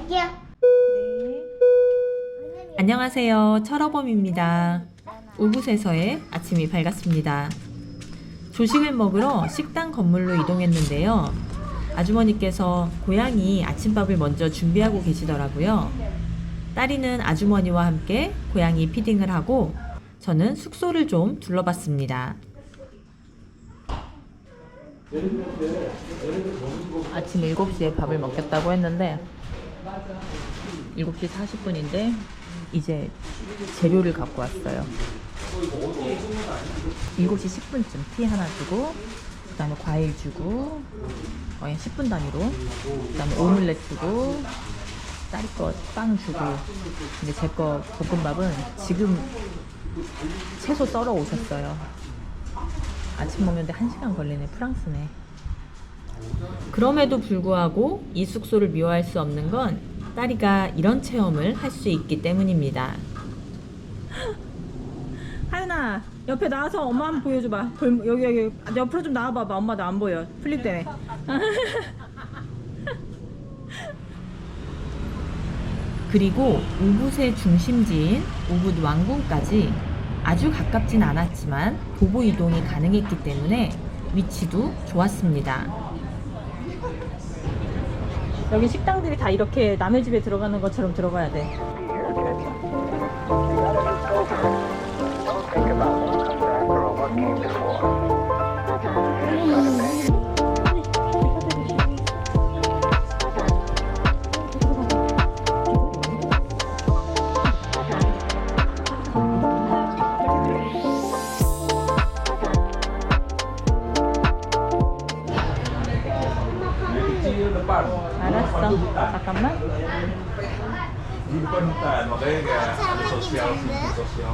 자기야. 네. 안녕하세요. 철어범입니다. 우붓에서의 아침이 밝았습니다. 조식을 먹으러 식당 건물로 이동했는데요. 아주머니께서 고양이 아침밥을 먼저 준비하고 계시더라고요. 딸이는 아주머니와 함께 고양이 피딩을 하고 저는 숙소를 좀 둘러봤습니다. 아침 7시에 밥을 먹겠다고 했는데 7시 40분인데 이제 재료를 갖고 왔어요. 7시 10분쯤 티 하나 주고 그 다음에 과일 주고 거의 10분 단위로 그 다음에 오믈렛 주고 딸이 거 빵 주고 근데 제 거 볶음밥은 지금 채소 썰어 오셨어요. 아침 먹는데 1시간 걸리네. 프랑스네. 그럼에도 불구하고 이 숙소를 미워할 수 없는 건 딸이가 이런 체험을 할 수 있기 때문입니다. 하윤아, 옆에 나와서 엄마 한번 보여줘봐. 여기 옆으로 좀 나와봐봐. 엄마 나 안 보여. 플립 때문에. 그리고 우붓의 중심지인 우붓 왕궁까지 아주 가깝진 않았지만 도보 이동이 가능했기 때문에 위치도 좋았습니다. 여기 식당들이 다 이렇게 남의 집에 들어가는 것처럼 들어가야 돼. 알았어. 잠깐만. Di depan hutan, makanya kayak ada sosial sosial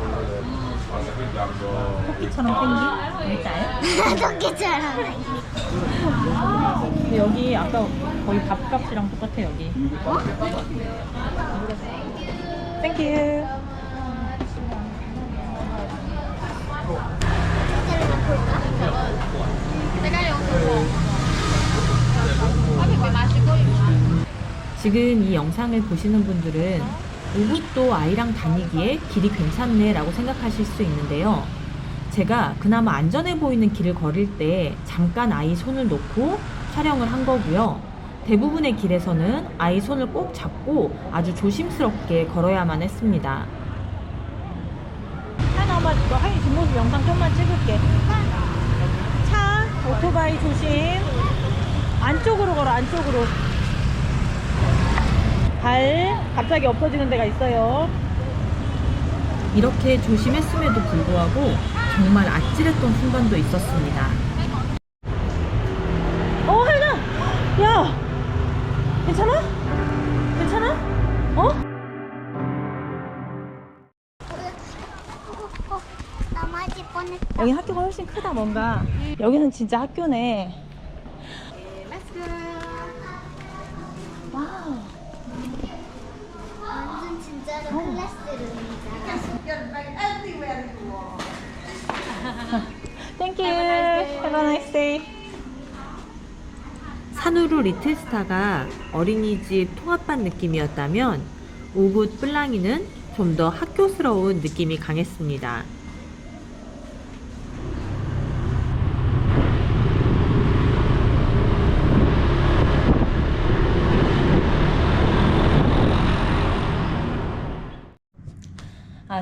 토끼처럼 생긴 일자요? 토끼처럼. 근데 여기 아까 거의 밥값이랑 똑같아 여기. 땡큐. 지금 이 영상을 보시는 분들은 우붓도 아이랑 다니기에 길이 괜찮네 라고 생각하실 수 있는데요. 제가 그나마 안전해 보이는 길을 걸을 때 잠깐 아이 손을 놓고 촬영을 한 거고요. 대부분의 길에서는 아이 손을 꼭 잡고 아주 조심스럽게 걸어야만 했습니다. 하나 엄마 이거 하윤 뒷모습 영상 좀만 찍을게. 차, 오토바이 조심. 안쪽으로 걸어 안쪽으로. 발 갑자기 엎어지는 데가 있어요. 이렇게 조심했음에도 불구하고 정말 아찔했던 순간도 있었습니다. 하윤아! 야! 괜찮아? 괜찮아? 넘어질 뻔했다. 여기 학교가 훨씬 크다 뭔가. 여기는 진짜 학교네. 와우. 완전 진짜로 클래스룸이잖아. 땡큐. Have a nice day. 산후루 리틀스타가 어린이집 통합반 느낌이었다면 우붓 뿔랑이는 좀 더 학교스러운 느낌이 강했습니다.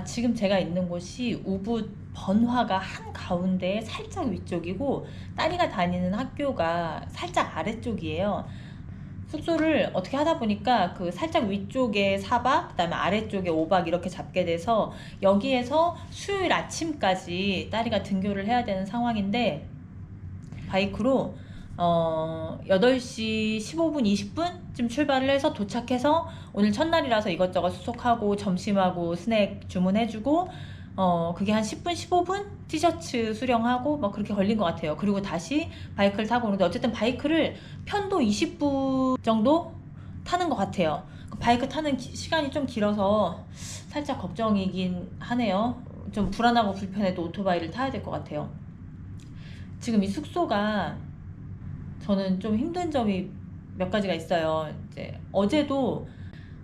지금 제가 있는 곳이 우붓 번화가 한가운데 살짝 위쪽이고 딸이가 다니는 학교가 살짝 아래쪽이에요. 숙소를 어떻게 하다 보니까 그 살짝 위쪽에 4박 그다음에 아래쪽에 5박 이렇게 잡게 돼서 여기에서 수요일 아침까지 딸이가 등교를 해야 되는 상황인데 바이크로 8시 15분, 20분쯤 출발을 해서 도착해서 오늘 첫날이라서 이것저것 수속하고 점심하고 스낵 주문해주고 그게 한 10분, 15분? 티셔츠 수령하고 막 그렇게 걸린 것 같아요. 그리고 다시 바이크를 타고 오는데 어쨌든 바이크를 편도 20분 정도 타는 것 같아요. 바이크 타는 시간이 좀 길어서 살짝 걱정이긴 하네요. 좀 불안하고 불편해도 오토바이를 타야 될 것 같아요. 지금 이 숙소가 저는 좀 힘든 점이 몇 가지가 있어요. 이제 어제도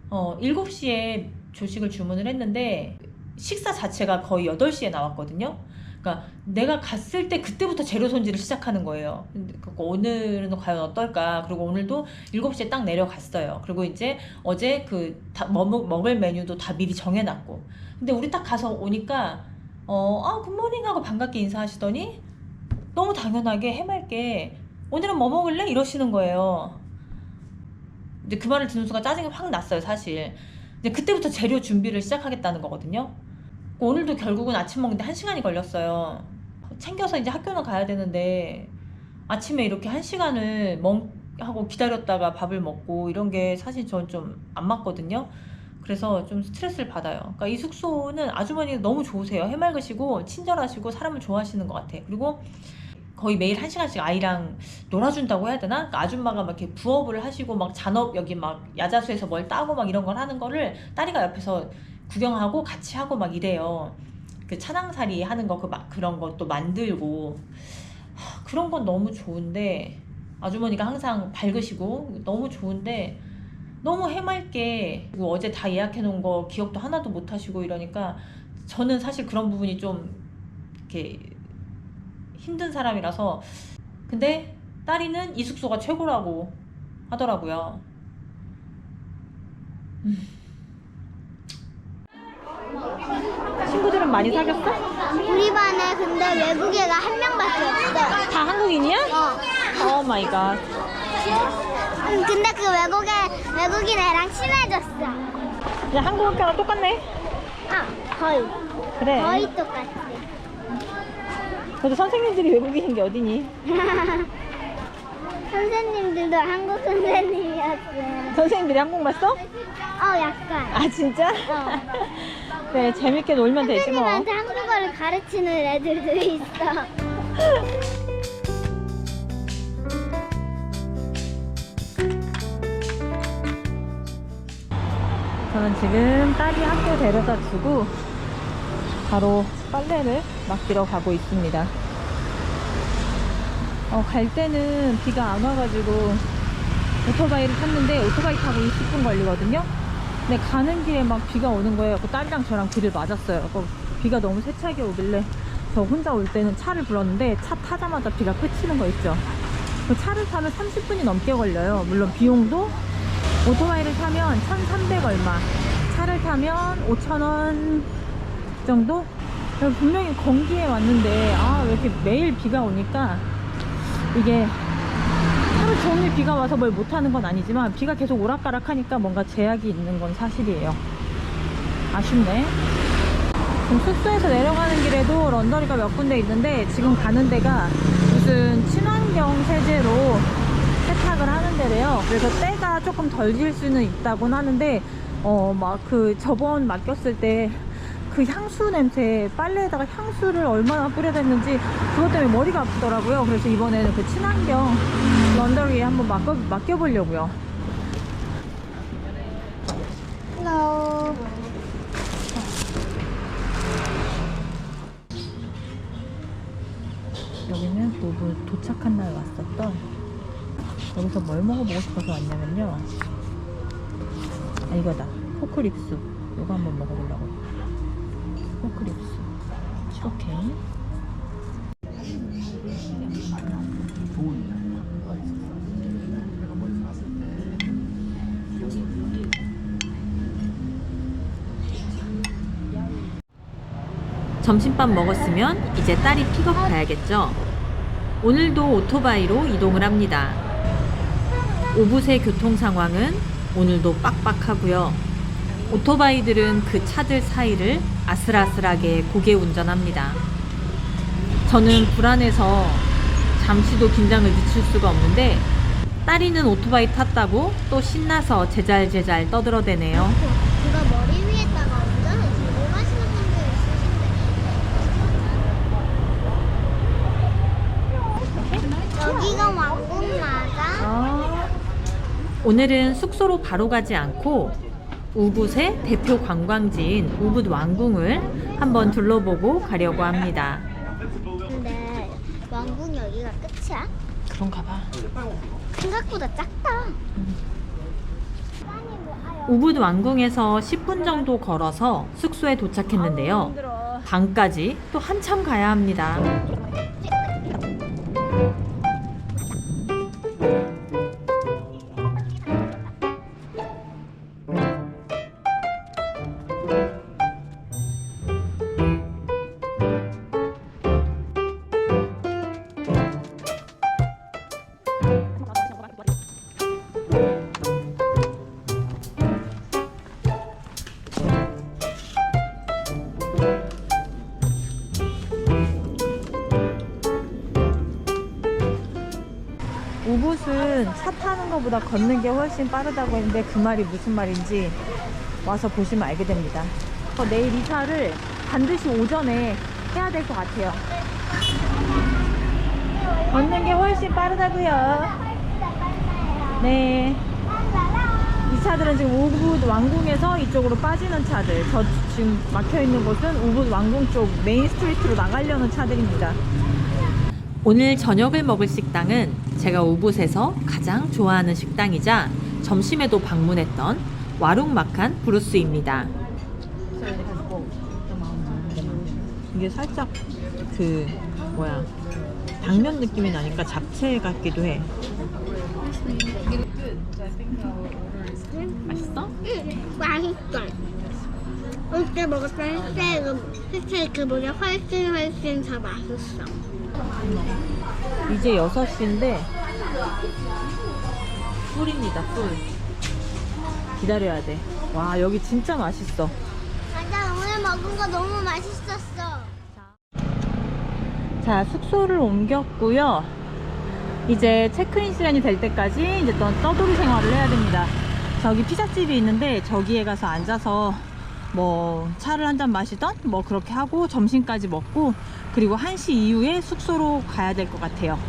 7시에 조식을 주문을 했는데 식사 자체가 거의 8시에 나왔거든요. 그러니까 내가 갔을 때 그때부터 재료 손질을 시작하는 거예요. 오늘은 과연 어떨까? 그리고 오늘도 7시에 딱 내려갔어요. 그리고 이제 어제 먹을 메뉴도 다 미리 정해놨고. 근데 우리 딱 가서 오니까 굿모닝 하고 반갑게 인사하시더니 너무 당연하게 해맑게 오늘은 뭐 먹을래? 이러시는 거예요. 이제 그 말을 듣는 순간 짜증이 확 났어요, 사실. 이제 그때부터 재료 준비를 시작하겠다는 거거든요. 오늘도 결국은 아침 먹는데 1시간이 걸렸어요. 챙겨서 이제 학교는 가야 되는데 아침에 이렇게 1시간을 하고 기다렸다가 밥을 먹고 이런 게 사실 전 좀 안 맞거든요. 그래서 좀 스트레스를 받아요. 그러니까 이 숙소는 아주머니가 너무 좋으세요. 해맑으시고 친절하시고 사람을 좋아하시는 것 같아. 그리고 거의 매일 1시간씩 아이랑 놀아준다고 해야 되나? 그러니까 아줌마가 막 이렇게 부업을 하시고 막 잔업 여기 막 야자수에서 뭘 따고 막 이런 걸 하는 거를 딸이가 옆에서 구경하고 같이 하고 막 이래요. 그 차낭살이 하는 거 그런 것도 만들고 그런 건 너무 좋은데 아주머니가 항상 밝으시고 너무 좋은데 너무 해맑게 어제 다 예약해 놓은 거 기억도 하나도 못 하시고 이러니까 저는 사실 그런 부분이 좀 이렇게 힘든 사람이라서. 근데 딸이는 이 숙소가 최고라고 하더라고요. 친구들은 많이 사귀었어? 우리 반에 근데 외국 애가 한 명밖에 없어. 다 한국인이야? 오 마이 갓. 근데 그 외국인 애랑 친해졌어. 그냥 한국 학교랑 똑같네. 거의. 그래. 거의 똑같지. 그래도 선생님들이 외국인인 게 어디니? 선생님들도 한국 선생님이었어. 선생님들이 한국말 써? 약간. 아 진짜? 네, 재밌게 놀면 되지 뭐. 선생님한테 한국어를 가르치는 애들도 있어. 저는 지금 딸이 학교 데려다 주고 바로 빨래를 맡기러 가고 있습니다. 갈 때는 비가 안 와가지고 오토바이를 탔는데 오토바이 타고 20분 걸리거든요. 근데 가는 길에 막 비가 오는 거예요. 그 딸이랑 저랑 길을 맞았어요. 비가 너무 세차게 오길래 저 혼자 올 때는 차를 불렀는데 차 타자마자 비가 그치는 거 있죠. 그 차를 타면 30분이 넘게 걸려요. 물론 비용도 오토바이를 타면 1,300 얼마, 차를 타면 5,000원 정도? 분명히 건기에 왔는데 왜 이렇게 매일 비가 오니까 이게 하루 종일 비가 와서 뭘 못하는 건 아니지만 비가 계속 오락가락 하니까 뭔가 제약이 있는 건 사실이에요. 아쉽네. 지금 숙소에서 내려가는 길에도 런더리가 몇 군데 있는데 지금 가는 데가 무슨 친환경 세제로 세탁을 하는 데래요. 그래서 때가 조금 덜 질 수는 있다곤 하는데 막 저번 맡겼을 때 그 향수 냄새, 빨래에다가 향수를 얼마나 뿌려댔는지 그것 때문에 머리가 아프더라고요. 그래서 이번에는 그 친환경 런더리에 한번 맡겨보려고요. Hello. 여기는 노브 도착한 날 왔었던, 여기서 뭘 먹어보고 싶어서 왔냐면요, 이거다. 포크립스. 이거 한번 먹어보려고. 포크립스 오케이. 점심밥 먹었으면 이제 딸이 픽업 가야겠죠. 오늘도 오토바이로 이동을 합니다. 오붓의 교통 상황은 오늘도 빡빡하고요. 오토바이들은 그 차들 사이를 아슬아슬하게 고개 운전합니다. 저는 불안해서 잠시도 긴장을 늦출 수가 없는데 딸이는 오토바이 탔다고 또 신나서 제잘제잘 떠들어대네요. 누가 머리 위에다가 운전을 제대로 하시는 분들 있으신데. 여기가 왕궁 맞아? 오늘은 숙소로 바로 가지 않고 우붓의 대표 관광지인 우붓 왕궁을 한번 둘러보고 가려고 합니다. 근데 왕궁 여기가 끝이야? 그런가 봐. 생각보다 작다. 아니 우붓 왕궁에서 10분 정도 걸어서 숙소에 도착했는데요. 방까지 또 한참 가야 합니다. 우붓은 차 타는 것보다 걷는 게 훨씬 빠르다고 했는데 그 말이 무슨 말인지 와서 보시면 알게 됩니다. 내일 이사를 반드시 오전에 해야 될 것 같아요. 걷는 게 훨씬 빠르다고요. 네. 이 차들은 지금 우붓 왕궁에서 이쪽으로 빠지는 차들. 저 지금 막혀있는 곳은 우붓 왕궁 쪽 메인 스트리트로 나가려는 차들입니다. 오늘 저녁을 먹을 식당은 제가 우붓에서 가장 좋아하는 식당이자 점심에도 방문했던 와룽마칸 브루스입니다. 이게 살짝 당면 느낌이 나니까 잡채 같기도 해. 맛있어? 응, 맛있어. 어제 먹었던 스테이크보다 훨씬 더 맛있어. 이제 6시인데 꿀입니다. 꿀. 기다려야 돼. 와, 여기 진짜 맛있어. 맞아, 오늘 먹은 거 너무 맛있었어. 자, 숙소를 옮겼고요. 이제 체크인 시간이 될 때까지 이제 또 떠돌이 생활을 해야 됩니다. 저기 피자집이 있는데 저기에 가서 앉아서 뭐 차를 한 잔 마시던 뭐 그렇게 하고 점심까지 먹고, 그리고 1시 이후에 숙소로 가야 될 것 같아요.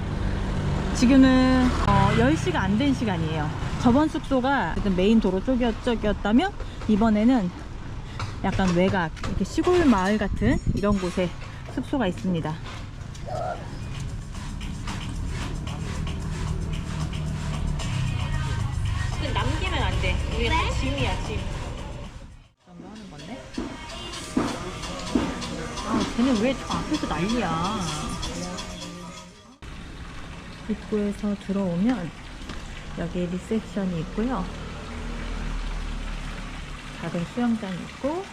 지금은 10시가 안 된 시간이에요. 저번 숙소가 메인 도로 쪽이었다면 이번에는 약간 외곽, 이렇게 시골 마을 같은 이런 곳에 숙소가 있습니다. 남기면 안 돼. 우리가 다 짐이야, 짐. 정도 하는 건데? 아, 쟤는 왜 저 앞에서 난리야. 입구에서 들어오면 여기 리셉션이 있고요. 작은 수영장이 있고,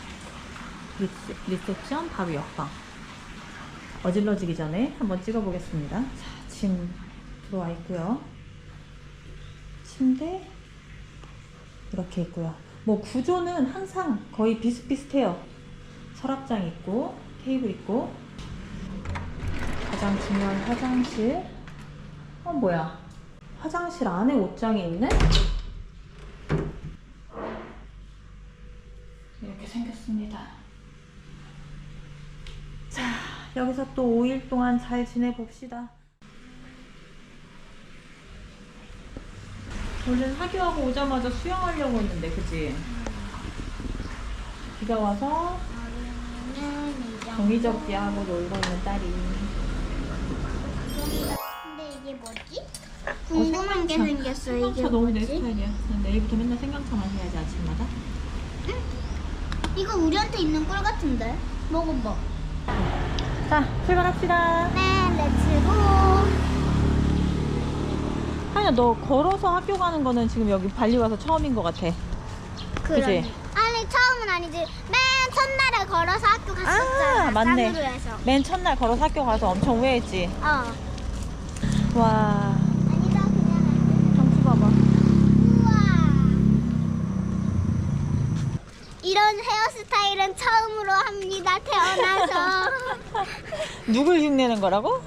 리셉션 바로 옆방. 어질러지기 전에 한번 찍어보겠습니다. 자, 짐 들어와 있고요. 침대 이렇게 있고요. 뭐 구조는 항상 거의 비슷비슷해요. 서랍장 있고 테이블 있고, 가장 중요한 화장실. 뭐야, 화장실 안에 옷장이 있네? 이렇게 생겼습니다. 자, 여기서 또 5일 동안 잘 지내봅시다. 원래는 하교하고 오자마자 수영하려고 했는데, 그치? 비가 와서 종이접기하고 놀고 있는 딸이. 근데 이게 뭐지? 궁금한 게 생겼어. 이게 생강차 너무 내 뭐지? 스타일이야. 난 내일부터 맨날 생강차만 해야지, 아침마다. 이거 우리한테 있는 꿀 같은데? 먹어봐. 자, 출발합시다. 네, 렛츠고. 하인아, 너 걸어서 학교 가는 거는 지금 여기 발리 와서 처음인 것 같아. 그러네. 그치? 아니, 처음은 아니지. 맨 첫날에 걸어서 학교 갔었잖아. 아, 맞네. 산으로에서. 맨 첫날 걸어서 학교 가서 엄청 후회했지. 와, 아니다, 그냥. 경치 봐봐. 우와. 이런 헤어스타일은 처음으로 합니다. 태어나서. 누굴 흉내낸 거라고?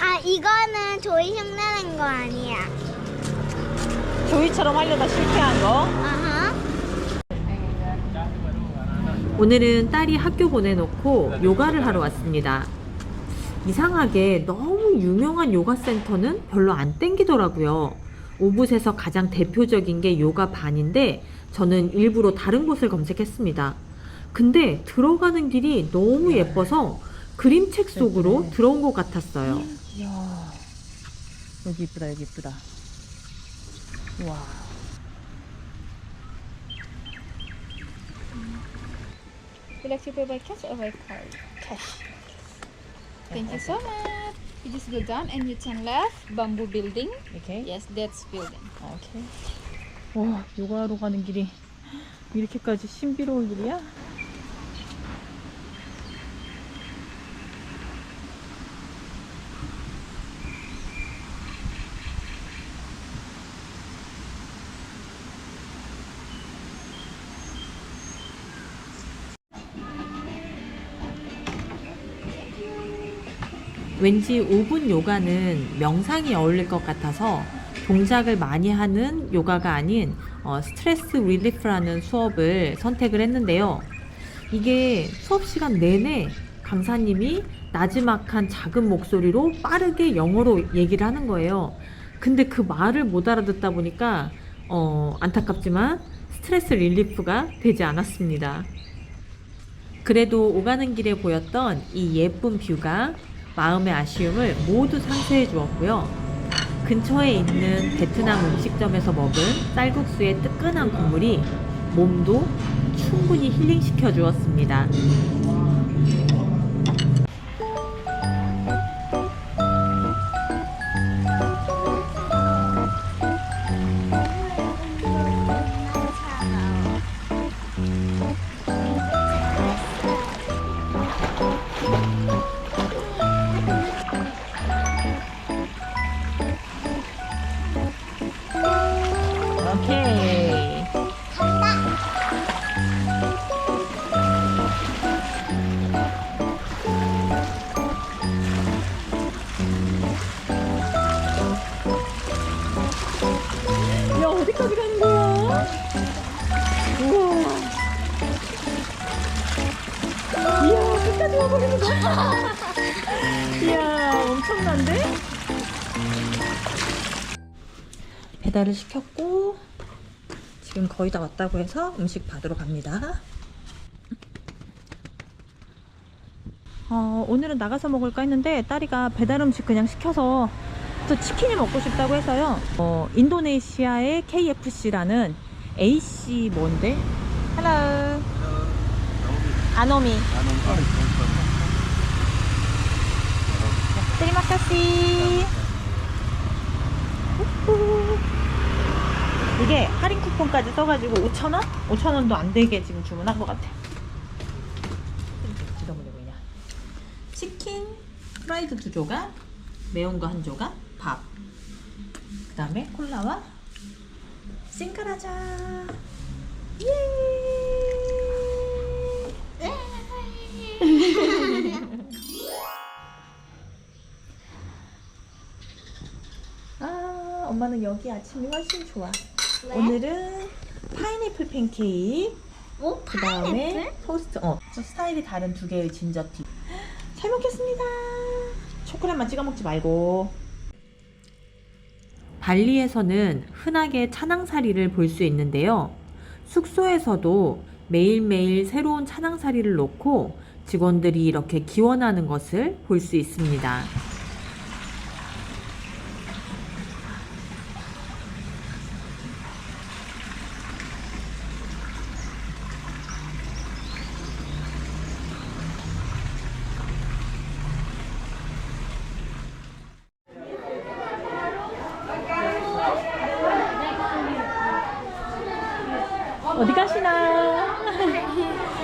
아, 이거는 조이 흉내낸 거 아니야. 조이처럼 하려다 실패한 거. 아하. 오늘은 딸이 학교 보내놓고 요가를 하러 왔습니다. 이상하게 너무 유명한 요가 센터는 별로 안 땡기더라고요. 우붓에서 가장 대표적인 게 요가 반인데 저는 일부러 다른 곳을 검색했습니다. 근데 들어가는 길이 너무 예뻐서 그림책 속으로 들어온 것 같았어요. 이야, 여기 이쁘다, 여기 이쁘다. 와. Would you like to pay by cash or by card? Cash. Thank you so much. You just go down and you turn left. Bamboo building. Okay. Yes, that's building. 오케이. 와, 요가하러 가는 길이 이렇게까지 신비로운 길이야? 왠지 5분 요가는 명상이 어울릴 것 같아서 동작을 많이 하는 요가가 아닌 스트레스 릴리프라는 수업을 선택을 했는데요. 이게 수업 시간 내내 강사님이 나지막한 작은 목소리로 빠르게 영어로 얘기를 하는 거예요. 근데 그 말을 못 알아듣다 보니까 안타깝지만 스트레스 릴리프가 되지 않았습니다. 그래도 오가는 길에 보였던 이 예쁜 뷰가 마음의 아쉬움을 모두 상쇄해 주었고요. 근처에 있는 베트남 음식점에서 먹은 쌀국수의 뜨끈한 국물이 몸도 충분히 힐링시켜 주었습니다. 오케이. 야, 어디까지 가는 거야? 우와. 이야, 끝까지 와버리는 거야. 이야, 엄청난데? 배달을 시켰고 지금 거의 다 왔다고 해서 음식 받으러 갑니다. 오늘은 나가서 먹을까 했는데 딸이가 배달 음식 그냥 시켜서 또 치킨이 먹고 싶다고 해서요. 인도네시아의 KFC라는 AC 뭔데? Hello. 아노미. 테리마카시. 이게 할인 쿠폰까지 써가지고 5,000원? 5,000원도 안 되게 지금 주문한 것 같아. 치킨 프라이드 2조각, 매운 거 1조각, 밥. 그 다음에 콜라와 싱크라자. 엄마는 여기 아침이 훨씬 좋아. 왜? 오늘은 파인애플 팬케이크, 오, 그 다음에 파인애플? 토스트, 스타일이 다른 두 개의 진저티. 잘 먹겠습니다. 초콜릿만 찍어 먹지 말고. 발리에서는 흔하게 차낭사리를 볼 수 있는데요. 숙소에서도 매일매일 새로운 차낭사리를 놓고 직원들이 이렇게 기원하는 것을 볼 수 있습니다. 어디 가시나?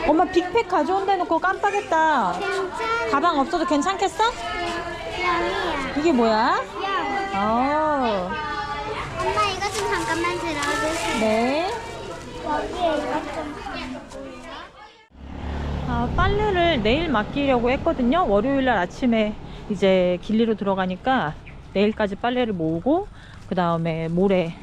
엄마 빅팩 가져온다 해놓고 깜빡했다. 괜찮아. 가방 없어도 괜찮겠어? 양이야. 이게 뭐야? 양. 엄마 이거 좀 잠깐만 들어주세요. 네. 여기에 이거 좀. 빨래를 내일 맡기려고 했거든요. 월요일날 아침에 이제 길리로 들어가니까 내일까지 빨래를 모으고 그 다음에 모레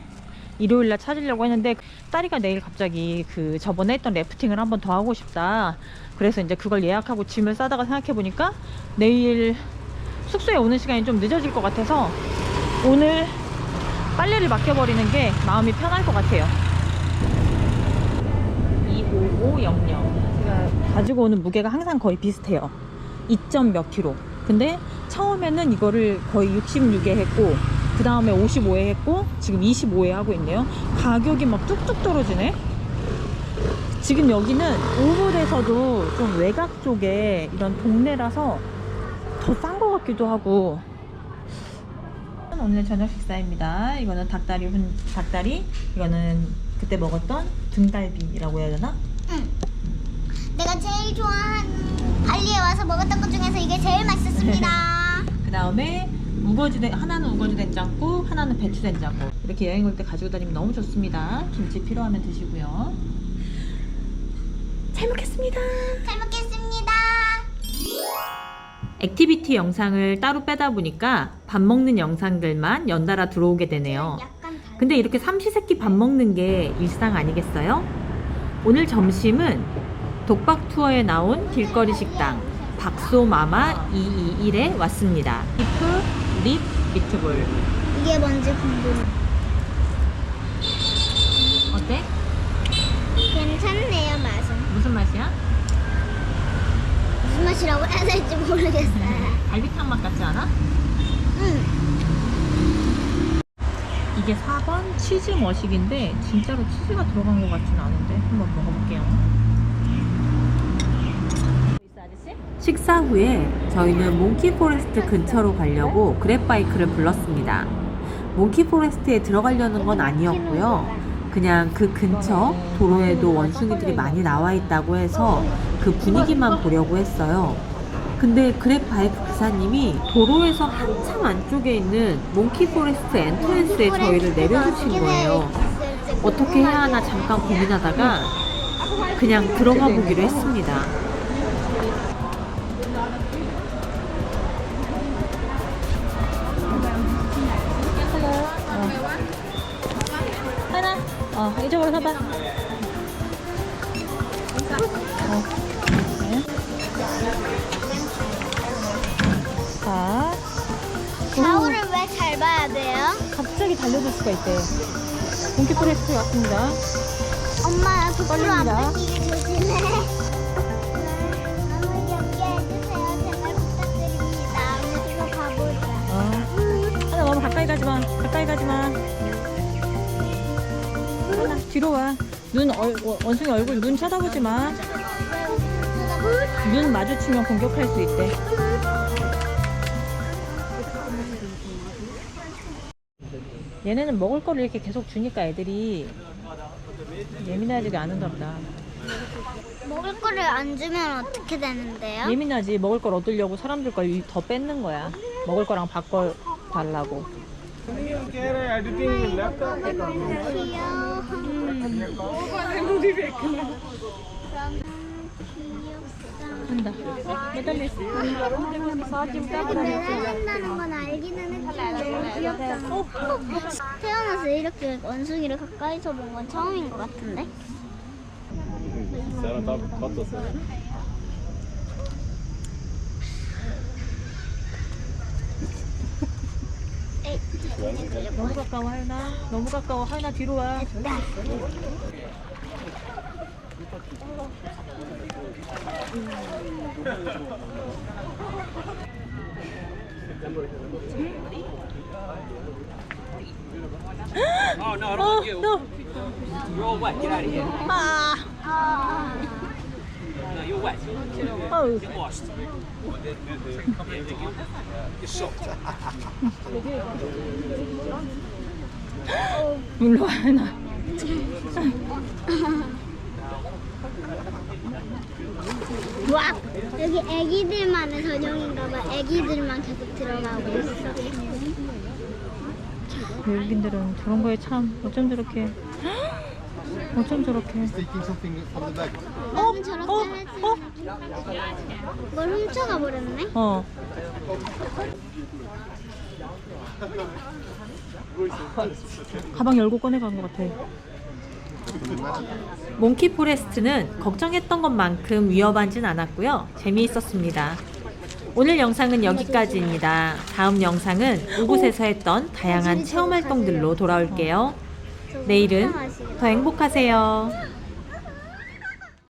일요일날 찾으려고 했는데 딸이가 내일 갑자기 그 저번에 했던 래프팅을 한번 더 하고 싶다. 그래서 이제 그걸 예약하고 짐을 싸다가 생각해보니까 내일 숙소에 오는 시간이 좀 늦어질 것 같아서 오늘 빨래를 맡겨버리는 게 마음이 편할 것 같아요. 25500. 제가 가지고 오는 무게가 항상 거의 비슷해요. 2점 몇 킬로. 근데 처음에는 이거를 거의 66에 했고 그 다음에 55에 했고 지금 25에 하고 있네요. 가격이 막 뚝뚝 떨어지네. 지금 여기는 오브에서도 좀 외곽 쪽에 이런 동네라서 더 싼 것 같기도 하고. 오늘 저녁 식사입니다. 이거는 닭다리, 이거는 그때 먹었던 등갈비라고 해야 되나? 응. 내가 제일 좋아하는 발리에 와서 먹었던 것 중에서 이게 제일 맛있었습니다. 그 다음에 하나는 우거지 된장국, 하나는 배추 된장국. 이렇게 여행 올 때 가지고 다니면 너무 좋습니다. 김치 필요하면 드시고요. 잘 먹겠습니다. 잘 먹겠습니다. 액티비티 영상을 따로 빼다 보니까 밥 먹는 영상들만 연달아 들어오게 되네요. 약간 근데 이렇게 삼시세끼 밥 먹는 게 일상 아니겠어요? 오늘 점심은 독박 투어에 나온 길거리 식당 박소마마 221에 왔습니다. 비프 립 미트볼. 이게 뭔지 궁금해. 어때? 괜찮네요, 맛은. 무슨 맛이야? 무슨 맛이라고 해야 될지 모르겠어요. 갈비탕 맛 같지 않아? 응. 이게 4번 치즈 머식인데 진짜로 치즈가 들어간 것 같진 않은데 한번 먹어볼게요. 식사 후에 저희는 몽키포레스트 근처로 가려고 그랩바이크를 불렀습니다. 몽키포레스트에 들어가려는 건 아니었고요. 그냥 그 근처 도로에도 원숭이들이 많이 나와 있다고 해서 그 분위기만 보려고 했어요. 근데 그랩바이크 기사님이 도로에서 한참 안쪽에 있는 몽키포레스트 엔트런스에 저희를 내려주신 거예요. 어떻게 해야 하나 잠깐 고민하다가 그냥 들어가 보기로 했습니다. 하나, 이쪽으로 서봐. 자, 좌우를 왜 잘 봐야 돼요? 갑자기 달려들 수가 있대. 몽키포레스트 왔습니다. 엄마, 도로 안 떨립니다. 뺏기게 조심해. 너무 귀엽게 해주세요. 제발 부탁드립니다. 우리가 가보자. 하나 너무 가까이 가지 마. 가까이 가지 마. 하나 뒤로 와. 원숭이 얼굴 눈 쳐다보지 마. 눈 마주치면 공격할 수 있대. 얘네는 먹을 거를 이렇게 계속 주니까 애들이 예민하지가 않은가 보다. 먹을 거를 안 주면 어떻게 되는데요? 예민하지. 먹을 걸 얻으려고 사람들 걸 더 뺏는 거야. 먹을 거랑 바꿔 달라고. 한다. 매달린다는 건 알기는 했지만 너무 귀엽잖아. 태어나서 이렇게 원숭이를 가까이서 본 건 처음인 것 같은데? 너무 가까워 하윤아. 너무 가까워 하윤아 뒤로 와. Oh no, I don't want you. 너. You're all wet. Get out of here. No, you're wet. 아우. Get washed. You're soaked. 일로 와 하윤아. 와, 여기 애기들만의 전용인가 봐. 애기들만 계속 들어가고 있어. 외국인들은 저런 거에 참 어쩜 저렇게 저렇게 하지. 뭘 훔쳐가 버렸네. 가방 열고 꺼내간 것 같아. 몽키포레스트는 걱정했던 것만큼 위험하진 않았고요. 재미있었습니다. 오늘 영상은 여기까지입니다. 다음 영상은 이곳에서 했던 다양한 체험 활동들로 돌아올게요. 내일은 더 행복하세요.